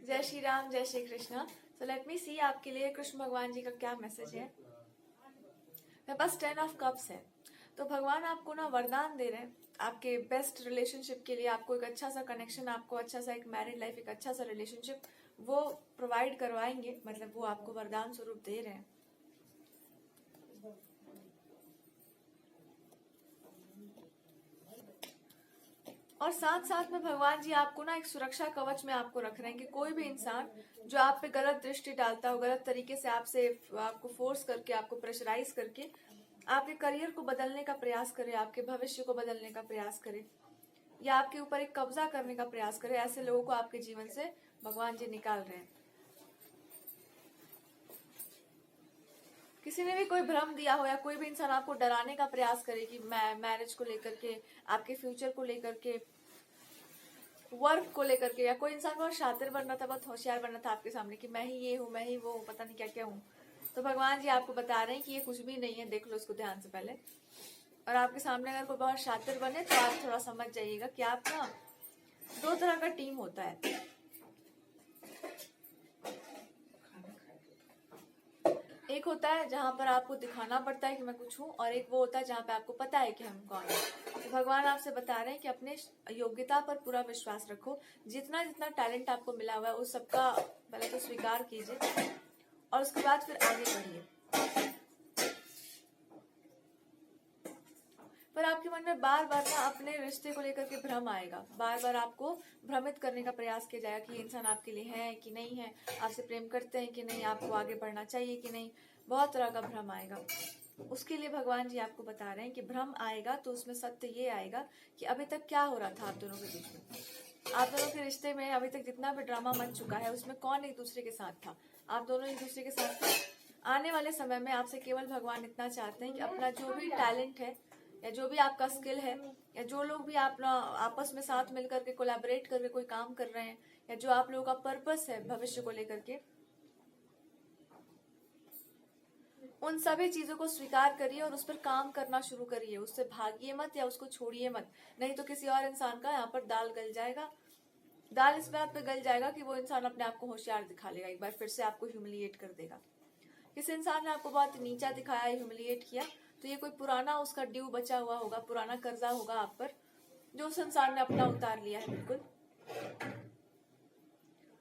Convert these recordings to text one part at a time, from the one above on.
जय श्री राम, जय Shri Krishna. So let me see आपके लिए कृष्ण भगवान जी का क्या मैसेज है। मेरे पास 10 ऑफ कप्स है। तो भगवान आपको ना वरदान दे रहे हैं आपके बेस्ट रिलेशनशिप के लिए। आपको एक अच्छा सा कनेक्शन, आपको अच्छा सा एक मैरिड लाइफ, एक अच्छा सा रिलेशनशिप वो प्रोवाइड करवाएंगे। मतलब वो आपको वरदान स्वरूप दे रहे हैं। और साथ साथ में भगवान जी आपको ना एक सुरक्षा कवच में आपको रख रहे हैं कि कोई भी इंसान जो आप पे गलत दृष्टि डालता हो, गलत तरीके से आपको फोर्स करके, आपको प्रेशराइज करके आपके करियर को बदलने का प्रयास करे, आपके भविष्य को बदलने का प्रयास करे, या आपके ऊपर एक कब्जा करने का प्रयास करे, ऐसे लोगों को आपके जीवन से भगवान जी निकाल रहे हैं। किसी ने भी कोई भ्रम दिया हो या कोई भी इंसान आपको डराने का प्रयास करे कि मैरिज को लेकर के, आपके फ्यूचर को लेकर के, वर्क को लेकर के, या कोई इंसान बहुत शातिर बनना था, बहुत होशियार बनना था आपके सामने कि मैं ही ये हूँ, मैं ही वो हूँ, पता नहीं क्या क्या हूँ, तो भगवान जी आपको बता रहे हैं कि ये कुछ भी नहीं है। देख लो इसको ध्यान से पहले। और आपके सामने अगर कोई बहुत शातिर बने तो आप थोड़ा समझ जाइएगा कि आप ना, दो तरह का टीम होता है। एक होता है जहां पर आपको दिखाना पड़ता है कि मैं कुछ हूँ, और एक वो होता है जहां पे आपको पता है कि हम कौन है। तो भगवान आपसे बता रहे हैं कि अपने योग्यता पर पूरा विश्वास रखो। जितना जितना टैलेंट आपको मिला हुआ है उस सबका पहले तो स्वीकार कीजिए और उसके बाद फिर आगे बढ़िए। पर आपके मन में बार बार ना अपने रिश्ते को लेकर के भ्रम आएगा। बार बार आपको भ्रमित करने का प्रयास किया जाएगा कि ये इंसान आपके लिए है कि नहीं है, आपसे प्रेम करते हैं कि नहीं, आपको आगे बढ़ना चाहिए कि नहीं। बहुत तरह का भ्रम आएगा। उसके लिए भगवान जी आपको बता रहे हैं कि भ्रम आएगा तो उसमें सत्य ये आएगा कि अभी तक क्या हो रहा था आप दोनों के बीच में। आप दोनों के रिश्ते में अभी तक जितना भी ड्रामा बन चुका है उसमें कौन एक दूसरे के साथ था? आप दोनों एक दूसरे के साथ थे। आने वाले समय में आपसे केवल भगवान इतना चाहते हैं कि अपना जो भी टैलेंट है या जो भी आपका स्किल है, या जो लोग भी आप आपस में साथ मिलकर के कोलैबोरेट करके कोई काम कर रहे हैं, या जो आप लोगों का पर्पस है भविष्य को लेकर के, उन सभी चीजों को स्वीकार करिए और उस पर काम करना शुरू करिए। उससे भागिए मत या उसको छोड़िए मत, नहीं तो किसी और इंसान का यहाँ पर दाल गल जाएगा। दाल इस बात पे गल जाएगा कि वो इंसान अपने आप को होशियार दिखा लेगा, एक बार फिर से आपको ह्यूमिलिएट कर देगा। किसी इंसान ने आपको बहुत नीचा दिखाया, ह्यूमिलिएट किया, तो ये कोई पुराना उसका ड्यू बचा हुआ होगा, पुराना कर्जा होगा आप पर, जो उस इंसान ने अपना उतार लिया है बिल्कुल,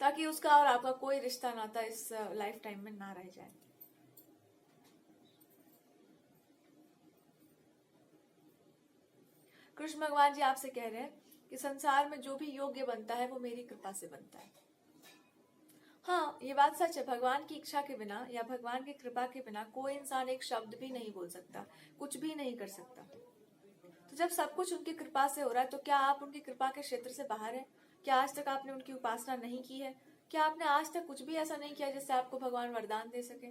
ताकि उसका और आपका कोई रिश्ता नाता इस लाइफ टाइम में ना रह जाए। कृष्ण भगवान जी आपसे कह रहे हैं कि संसार में जो भी योग्य बनता है वो मेरी कृपा से बनता है। हाँ, ये बात सच है। भगवान की इच्छा के बिना या भगवान की कृपा के बिना कोई इंसान एक शब्द भी नहीं बोल सकता, कुछ भी नहीं कर सकता। तो जब सब कुछ उनकी कृपा से हो रहा है तो क्या आप उनकी कृपा के क्षेत्र से बाहर हैं? क्या आज तक आपने उनकी उपासना नहीं की है? क्या आपने आज तक कुछ भी ऐसा नहीं किया जिससे आपको भगवान वरदान दे सके?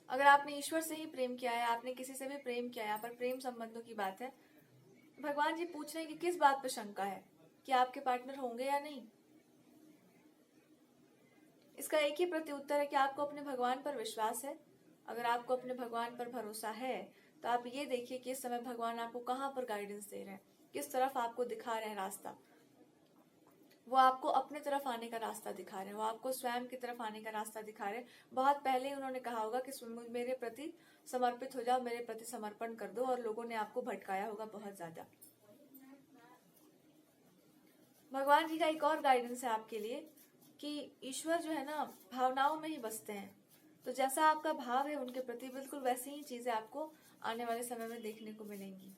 अगर आपने ईश्वर से ही प्रेम किया है, आपने किसी से भी प्रेम किया है, यहाँ पर प्रेम संबंधों की बात है, भगवान जी पूछ रहे हैं कि किस बात पर शंका है कि आपके पार्टनर होंगे या नहीं। इसका एक ही प्रत्युत्तर है कि आपको अपने भगवान पर विश्वास है। अगर आपको अपने भगवान पर भरोसा है तो आप ये देखिए कि इस समय भगवान आपको कहाँ पर गाइडेंस दे रहे हैं, किस तरफ आपको दिखा रहे हैं रास्ता। वो आपको अपने तरफ आने का रास्ता दिखा रहे हैं, वो आपको स्वयं की तरफ आने का रास्ता दिखा रहे हैं। बहुत पहले ही उन्होंने कहा होगा कि मेरे प्रति समर्पित हो जाओ, मेरे प्रति समर्पण कर दो, और लोगों ने आपको भटकाया होगा बहुत ज्यादा। भगवान जी का एक और गाइडेंस है आपके लिए कि ईश्वर जो है ना, भावनाओं में ही बसते हैं। तो जैसा आपका भाव है उनके प्रति, बिल्कुल वैसी ही चीजें आपको आने वाले समय में देखने को मिलेंगी।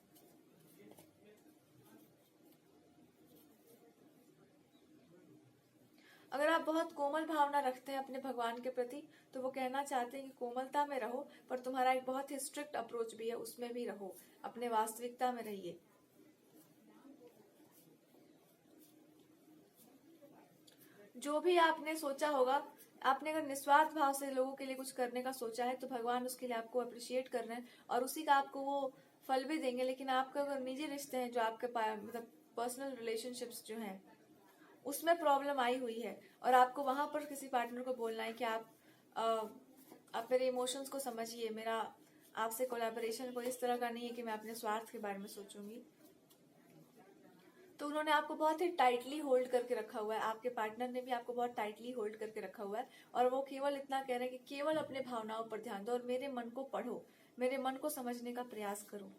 अगर आप बहुत कोमल भावना रखते हैं अपने भगवान के प्रति, तो वो कहना चाहते हैं कि कोमलता में रहो, पर तुम्हारा एक बहुत ही स्ट्रिक्ट अप्रोच भी है, उसमें भी रहो, अपने वास्तविकता में रहिए। जो भी आपने सोचा होगा, आपने अगर निस्वार्थ भाव से लोगों के लिए कुछ करने का सोचा है तो भगवान उसके लिए आपको अप्रिशिएट कर रहे हैं और उसी का आपको वो फल भी देंगे। लेकिन आपका अगर निजी रिश्ते हैं, जो आपके मतलब पर्सनल रिलेशनशिप्स जो हैं, उसमें प्रॉब्लम आई हुई है और आपको वहां पर किसी पार्टनर को बोलना है कि आप मेरे इमोशंस को समझिए, मेरा आपसे कोलैबोरेशन कोई इस तरह का नहीं है कि मैं अपने स्वार्थ के बारे में सोचूंगी। तो उन्होंने आपको बहुत ही टाइटली होल्ड करके रखा हुआ है, आपके पार्टनर ने भी आपको बहुत टाइटली होल्ड करके रखा हुआ है, और वो केवल इतना कह रहे हैं कि केवल अपने भावनाओं पर ध्यान दो और मेरे मन को पढ़ो, मेरे मन को समझने का प्रयास करो।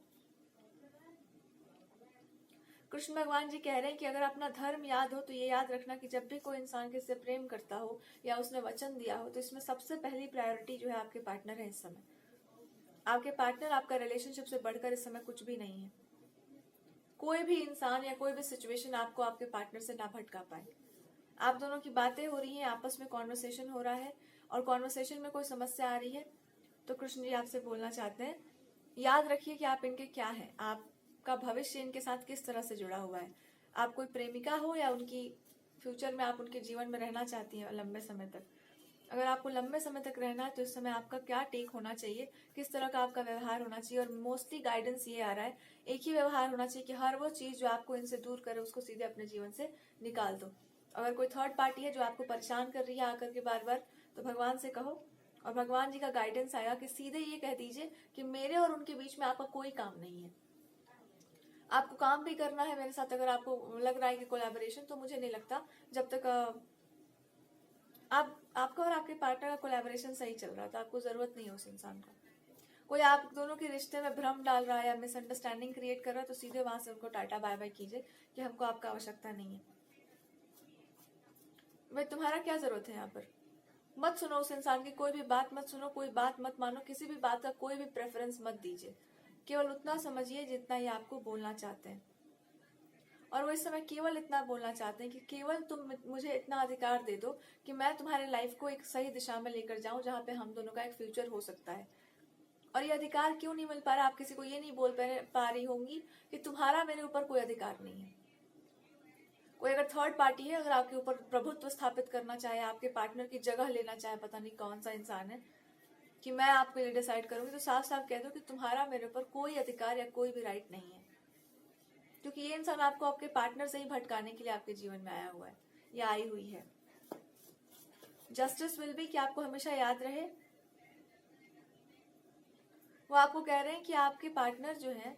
कृष्ण भगवान जी कह रहे हैं कि अगर अपना धर्म याद हो तो ये याद रखना कि जब भी कोई इंसान किससे प्रेम करता हो या उसने वचन दिया हो, तो इसमें सबसे पहली प्रायोरिटी जो है आपके पार्टनर है। इस समय आपके पार्टनर, आपका रिलेशनशिप से बढ़कर इस समय कुछ भी नहीं है। कोई भी इंसान या कोई भी सिचुएशन आपको आपके पार्टनर से ना भटका पाए। आप दोनों की बातें हो रही हैं, आपस में कॉन्वर्सेशन हो रहा है, और कॉन्वर्सेशन में कोई समस्या आ रही है, तो कृष्ण जी आपसे बोलना चाहते हैं, याद रखिए कि आप इनके क्या हैं, आपका भविष्य इनके साथ किस तरह से जुड़ा हुआ है। आप कोई प्रेमिका हो या उनकी फ्यूचर में आप उनके जीवन में रहना चाहती हैं लंबे समय तक। अगर आपको लंबे समय तक रहना है तो इस समय आपका क्या टेक होना चाहिए, किस तरह का आपका व्यवहार होना चाहिए। और मोस्टली गाइडेंस ये आ रहा है, एक ही व्यवहार होना चाहिए कि हर वो चीज जो आपको इनसे दूर करे उसको सीधे अपने जीवन से निकाल दो। अगर कोई थर्ड पार्टी है जो आपको परेशान कर रही है आकर के बार बार, तो भगवान से कहो, और भगवान जी का गाइडेंस आएगा कि सीधे ये कह दीजिए कि मेरे और उनके बीच में आपका कोई काम नहीं है। आपको काम भी करना है मेरे साथ, अगर आपको लग रहा है कि कोलैबोरेशन, तो मुझे नहीं लगता जब तक आपका और आपके पार्टनर का कोलैबोरेशन सही चल रहा है तो आपको जरूरत नहीं है उस इंसान का। कोई आप दोनों के रिश्ते में भ्रम डाल रहा है या मिसअंडरस्टैंडिंग क्रिएट कर रहा है, तो सीधे वहां से उनको टाटा बाय बाय कीजिए कि हमको आपका आवश्यकता नहीं है। भाई तुम्हारा क्या जरूरत है यहाँ पर। मत सुनो उस इंसान की कोई भी बात, मत सुनो, कोई बात मत मानो, किसी भी बात का कोई भी प्रेफरेंस मत दीजिए। केवल उतना समझिए जितना ये आपको बोलना चाहते हैं, और वो इस समय केवल इतना बोलना चाहते हैं कि केवल तुम मुझे इतना अधिकार दे दो कि मैं तुम्हारे लाइफ को एक सही दिशा में लेकर जाऊं जहां पे हम दोनों का एक फ्यूचर हो सकता है। और ये अधिकार क्यों नहीं मिल पा रहा, आप किसी को ये नहीं बोल पा रही होंगी कि तुम्हारा मेरे ऊपर कोई अधिकार नहीं है। कोई अगर थर्ड पार्टी है, अगर आपके ऊपर प्रभुत्व स्थापित करना चाहे, आपके पार्टनर की जगह लेना चाहे, पता नहीं कौन सा इंसान है, कि मैं आपके लिए डिसाइड करूंगी, तो साफ साफ कह दो कि तुम्हारा मेरे ऊपर कोई अधिकार या कोई भी राइट नहीं है। क्योंकि ये इंसान आपको आपके पार्टनर से ही भटकाने के लिए आपके जीवन में आया हुआ है या आई हुई है। जस्टिस विल बी कि आपको हमेशा याद रहे, वो आपको कह रहे हैं कि आपके पार्टनर जो है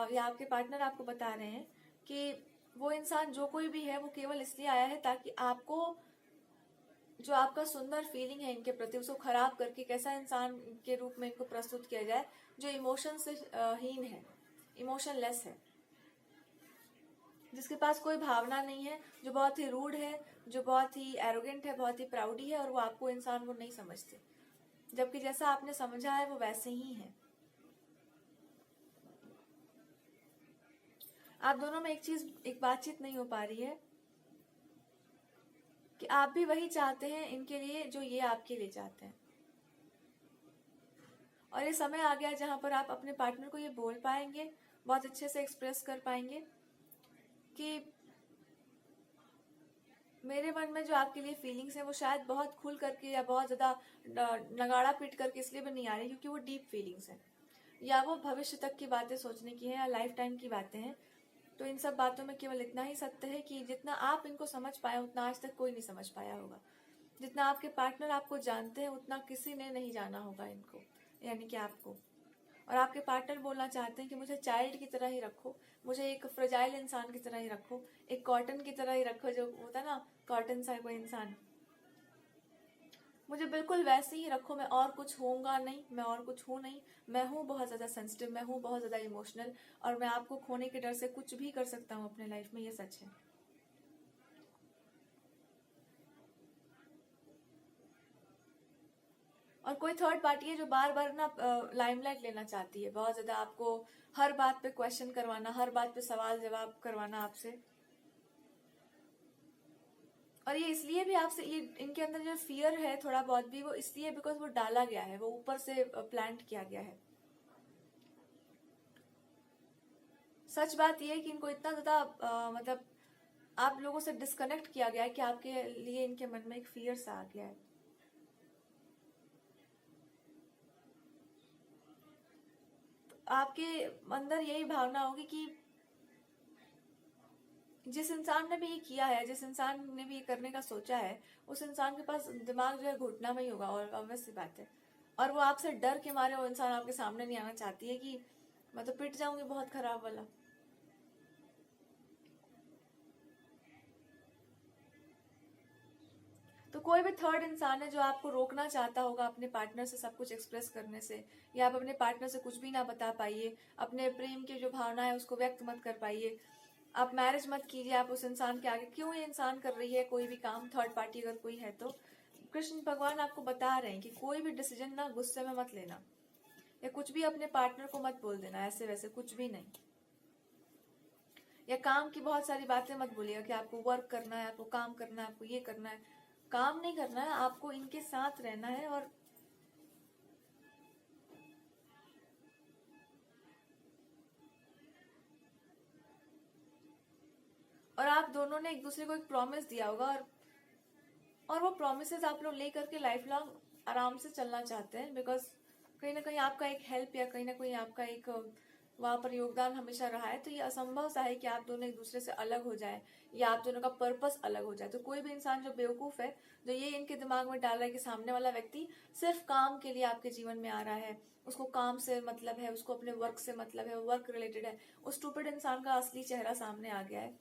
या आपके पार्टनर आपको बता रहे हैं कि वो इंसान जो कोई भी है वो केवल इसलिए आया है ताकि आपको जो आपका सुंदर फीलिंग है इनके प्रति उसको खराब करके कैसा इंसान के रूप में इनको प्रस्तुत किया जाए जो इमोशन से हीन है, इमोशनलेस है, जिसके पास कोई भावना नहीं है, जो बहुत ही रूड है, जो बहुत ही एरोगेंट है, बहुत ही प्राउडी है, और वो आपको इंसान वो नहीं समझते, जबकि जैसा आपने समझा है वो वैसे ही है। आप दोनों में एक बातचीत नहीं हो पा रही है कि आप भी वही चाहते हैं इनके लिए जो ये आपके लिए चाहते हैं। और ये समय आ गया जहां पर आप अपने पार्टनर को ये बोल पाएंगे, बहुत अच्छे से एक्सप्रेस कर पाएंगे कि मेरे मन में जो आपके लिए फीलिंग्स है वो शायद बहुत खुल करके या बहुत ज्यादा नगाड़ा पीट करके इसलिए भी नहीं आ रही क्योंकि वो डीप फीलिंग्स है, या वो भविष्य तक की बातें सोचने की है या लाइफ टाइम की बातें हैं। तो इन सब बातों में केवल इतना ही सत्य है कि जितना आप इनको समझ पाए उतना आज तक कोई नहीं समझ पाया होगा। जितना आपके पार्टनर आपको जानते हैं उतना किसी ने नहीं जाना होगा इनको, यानी कि आपको। और आपके पार्टनर बोलना चाहते हैं कि मुझे चाइल्ड की तरह ही रखो, मुझे एक फ्रेजाइल इंसान की तरह ही रखो, एक कॉटन की तरह ही रखो, जो होता है ना कॉटन सा कोई इंसान, मुझे बिल्कुल वैसे ही रखो, मैं और कुछ होऊंगा नहीं, मैं और कुछ हूँ नहीं, मैं हूँ बहुत ज्यादा सेंसिटिव, मैं हूँ बहुत ज्यादा इमोशनल, और मैं आपको खोने के डर से कुछ भी कर सकता हूँ अपने लाइफ में, ये सच है। और कोई थर्ड पार्टी है जो बार बार ना लाइमलाइट लेना चाहती है, बहुत ज्यादा आपको हर बात पे क्वेश्चन करवाना, हर बात पे सवाल जवाब करवाना आपसे। और ये इसलिए भी आपसे, ये इनके अंदर जो फियर है थोड़ा बहुत भी, वो इसलिए बिकॉज वो डाला गया है, वो ऊपर से प्लांट किया गया है। सच बात ये है कि इनको इतना ज्यादा मतलब आप लोगों से डिस्कनेक्ट किया गया है कि आपके लिए इनके मन में एक फियर सा आ गया है। तो आपके अंदर यही भावना होगी कि जिस इंसान ने भी ये किया है, जिस इंसान ने भी ये करने का सोचा है, उस इंसान के पास दिमाग जो है घुटना में ही होगा, और ऑब्वियस सी बात है। और वो आपसे डर के मारे वो इंसान आपके सामने नहीं आना चाहती है कि मैं तो पिट जाऊंगी बहुत खराब वाला। तो कोई भी थर्ड इंसान है जो आपको रोकना चाहता होगा अपने पार्टनर से सब कुछ एक्सप्रेस करने से, या आप अपने पार्टनर से कुछ भी ना बता पाइए, अपने प्रेम की जो भावना है उसको व्यक्त मत कर पाइए, आप मैरिज मत कीजिए आप उस इंसान के आगे। क्यों ये इंसान कर रही है कोई भी काम, थर्ड पार्टी अगर कोई है तो कृष्ण भगवान आपको बता रहे हैं कि कोई भी डिसीजन ना गुस्से में मत लेना, या कुछ भी अपने पार्टनर को मत बोल देना ऐसे वैसे, कुछ भी नहीं। या काम की बहुत सारी बातें मत बोलिएगा कि आपको वर्क करना है, आपको काम करना है, आपको ये करना है। काम नहीं करना है, आपको इनके साथ रहना है। और आप दोनों ने एक दूसरे को एक प्रॉमिस दिया होगा, और वो प्रॉमिसेस आप लोग लेकर के लाइफ लॉन्ग आराम से चलना चाहते हैं, बिकॉज कहीं ना कहीं आपका एक हेल्प या कहीं ना कहीं आपका एक वहां पर योगदान हमेशा रहा है। तो ये असंभव सा है कि आप दोनों एक दूसरे से अलग हो जाए या आप दोनों का पर्पस अलग हो जाए। तो कोई भी इंसान जो बेवकूफ है, जो ये इनके दिमाग में डाल रहा है कि सामने वाला व्यक्ति सिर्फ काम के लिए आपके जीवन में आ रहा है, उसको काम से मतलब है, उसको अपने वर्क से मतलब है, वर्क रिलेटेड है, उस स्टूपिड इंसान का असली चेहरा सामने आ गया है।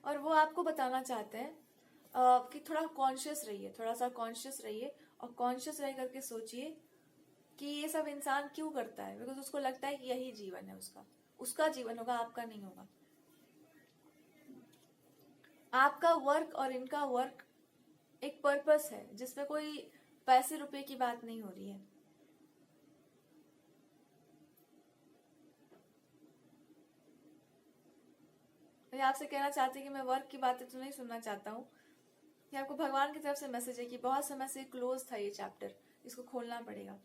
और वो आपको बताना चाहते हैं कि थोड़ा कॉन्शियस रहिए, थोड़ा सा कॉन्शियस रहिए, और कॉन्शियस रह करके सोचिए कि ये सब इंसान क्यों करता है, बिकॉज उसको लगता है कि यही जीवन है उसका, उसका जीवन होगा, आपका नहीं होगा। आपका वर्क और इनका वर्क एक पर्पस है जिसमें कोई पैसे रुपए की बात नहीं हो रही है। मैं आपसे कहना चाहती कि मैं वर्क की बातें तो नहीं सुनना चाहता हूँ। ये आपको भगवान की तरफ से मैसेज है कि बहुत समय से क्लोज था ये चैप्टर, इसको खोलना पड़ेगा।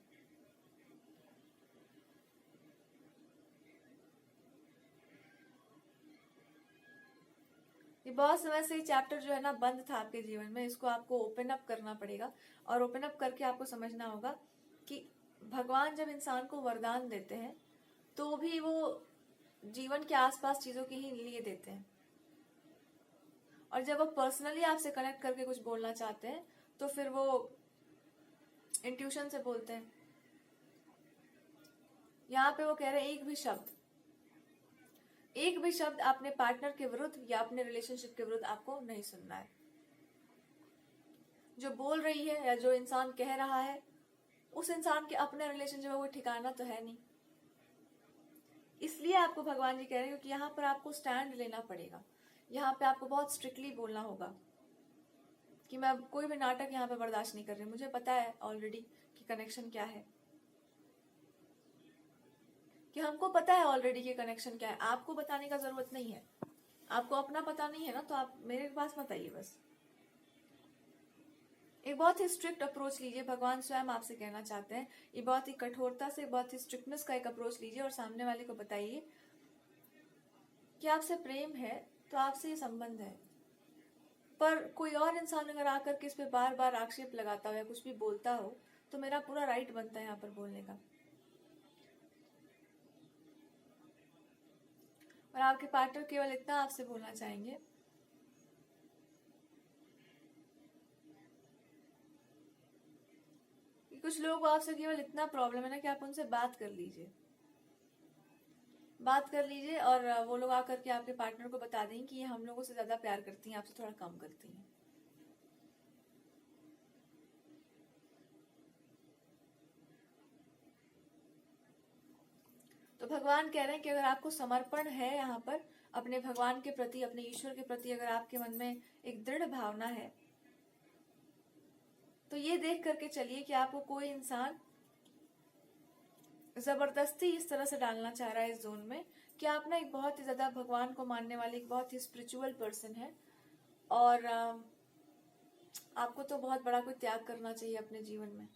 ये बहुत समय से ये चैप्टर जो है ना बंद था आपके जीवन में, इसको आपको ओपन अप करना पड़ेगा। और ओपन अप करके आपको समझना होगा कि भगवान जब इंसान को वरदान देते हैं तो भी वो जीवन के आसपास चीजों के ही लिए देते हैं, और जब वो पर्सनली आपसे कनेक्ट करके कुछ बोलना चाहते हैं तो फिर वो इंट्यूशन से बोलते हैं। यहाँ पे वो कह रहे हैं एक भी शब्द अपने पार्टनर के विरुद्ध या अपने रिलेशनशिप के विरुद्ध आपको नहीं सुनना है। जो बोल रही है या जो इंसान कह रहा है, उस इंसान के अपने रिलेशनशिप में कोई ठिकाना तो है नहीं। इसलिए आपको भगवान जी कह रहे हैं क्योंकि यहाँ पर आपको स्टैंड लेना पड़ेगा, यहाँ पे आपको बहुत स्ट्रिक्टली बोलना होगा कि मैं कोई भी नाटक यहाँ पे बर्दाश्त नहीं कर रही, मुझे पता है ऑलरेडी कि कनेक्शन क्या है, कि हमको पता है ऑलरेडी कि कनेक्शन क्या है। आपको बताने का जरूरत नहीं है, आपको अपना पता नहीं है ना, तो आप मेरे पास मत आइए। बस एक बहुत ही स्ट्रिक्ट अप्रोच लीजिए, भगवान स्वयं आपसे कहना चाहते हैं। ये बहुत ही कठोरता से, बहुत ही स्ट्रिक्टनेस का एक अप्रोच लीजिए और सामने वाले को बताइए कि आपसे प्रेम है तो आपसे ये संबंध है। पर कोई और इंसान अगर आकर के इस पे बार बार आक्षेप लगाता हो या कुछ भी बोलता हो तो मेरा पूरा राइट बनता है यहाँ पर बोलने का। और आपके पार्टनर केवल इतना आपसे बोलना चाहेंगे कि कुछ लोगों को आपसे केवल इतना प्रॉब्लम है ना कि आप उनसे बात कर लीजिए और वो लोग आकर के आपके पार्टनर को बता दें कि ये हम लोगों से ज्यादा प्यार करती हैं, आपसे थोड़ा कम करती हैं। तो भगवान कह रहे हैं कि अगर आपको समर्पण है यहाँ पर अपने भगवान के प्रति, अपने ईश्वर के प्रति, अगर आपके मन में एक दृढ़ भावना है तो ये देख करके चलिए कि आपको कोई इंसान जबरदस्ती इस तरह से डालना चाह रहा है इस जोन में कि आप ना एक बहुत ही ज्यादा भगवान को मानने वाले एक बहुत ही स्पिरिचुअल पर्सन है, और आपको तो बहुत बड़ा कोई त्याग करना चाहिए अपने जीवन में।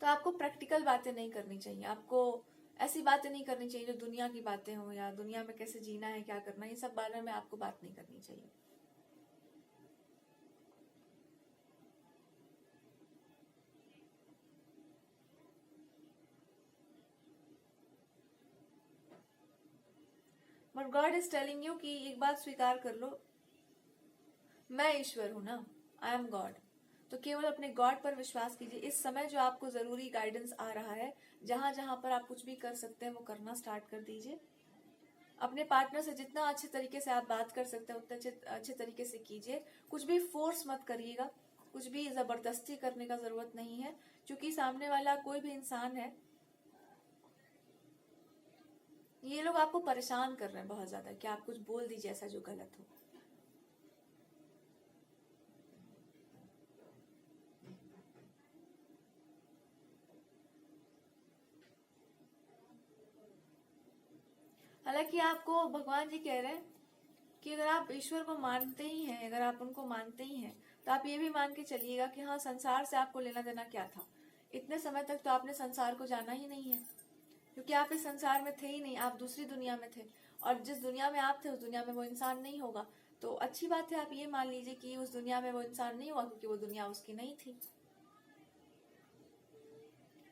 तो आपको प्रैक्टिकल बातें नहीं करनी चाहिए, आपको ऐसी बातें नहीं करनी चाहिए जो दुनिया की बातें हो या दुनिया में कैसे जीना है, क्या करना है, ये सब बारे में आपको बात नहीं करनी चाहिए। But God is telling you कि एक बात स्वीकार कर लो, मैं ईश्वर हूं ना, आई एम गॉड। तो केवल अपने गॉड पर विश्वास कीजिए। इस समय जो आपको जरूरी गाइडेंस आ रहा है, जहां जहां पर आप कुछ भी कर सकते हैं वो करना स्टार्ट कर दीजिए। अपने पार्टनर से जितना अच्छे तरीके से आप बात कर सकते हैं उतने अच्छे तरीके से कीजिए। कुछ भी फोर्स मत करिएगा, कुछ भी जबरदस्ती करने का जरूरत नहीं है, क्योंकि सामने वाला कोई भी इंसान है, ये लोग आपको परेशान कर रहे हैं बहुत ज्यादा कि आप कुछ बोल दीजिए ऐसा जो गलत हो। हालांकि आपको भगवान जी कह रहे हैं कि अगर आप ईश्वर को मानते ही हैं, अगर आप उनको मानते ही हैं, तो आप ये भी मान के चलिएगा कि हाँ, संसार से आपको लेना देना क्या था। इतने समय तक तो आपने संसार को जाना ही नहीं है, क्योंकि आप इस संसार में थे ही नहीं, आप दूसरी दुनिया में थे, और जिस दुनिया में आप थे उस दुनिया में वो इंसान नहीं होगा। तो अच्छी बात है, आप ये मान लीजिए कि उस दुनिया में वो इंसान नहीं हुआ, क्योंकि वो दुनिया उसकी नहीं थी।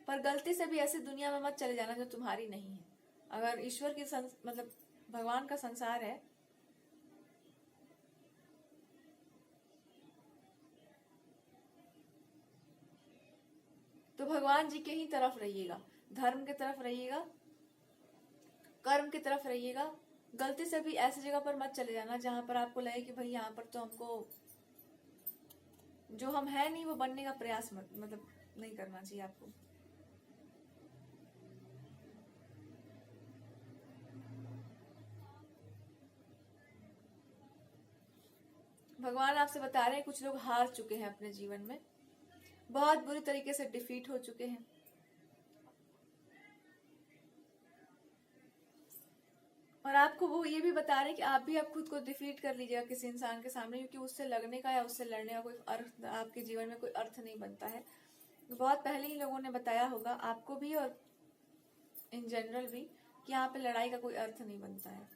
पर गलती से भी ऐसी दुनिया में मत चले जाना जो तुम्हारी नहीं है। अगर ईश्वर की मतलब भगवान का संसार है, तो भगवान जी के ही तरफ रहिएगा, धर्म की तरफ रहिएगा, कर्म की तरफ रहिएगा। गलती से भी ऐसी जगह पर मत चले जाना जहां पर आपको लगे कि भाई यहाँ पर तो हमको जो हम है नहीं वो बनने का प्रयास मत मतलब नहीं करना चाहिए आपको। भगवान आपसे बता रहे हैं कुछ लोग हार चुके हैं अपने जीवन में, बहुत बुरी तरीके से डिफीट हो चुके हैं, और आपको वो ये भी बता रहे हैं कि आप भी अब खुद को डिफीट कर लीजिएगा किसी इंसान के सामने, क्योंकि उससे लगने का या उससे लड़ने का कोई अर्थ आपके जीवन में कोई अर्थ नहीं बनता है। बहुत पहले ही लोगों ने बताया होगा आपको भी और इन जनरल भी कि यहाँ पे लड़ाई का कोई अर्थ नहीं बनता है।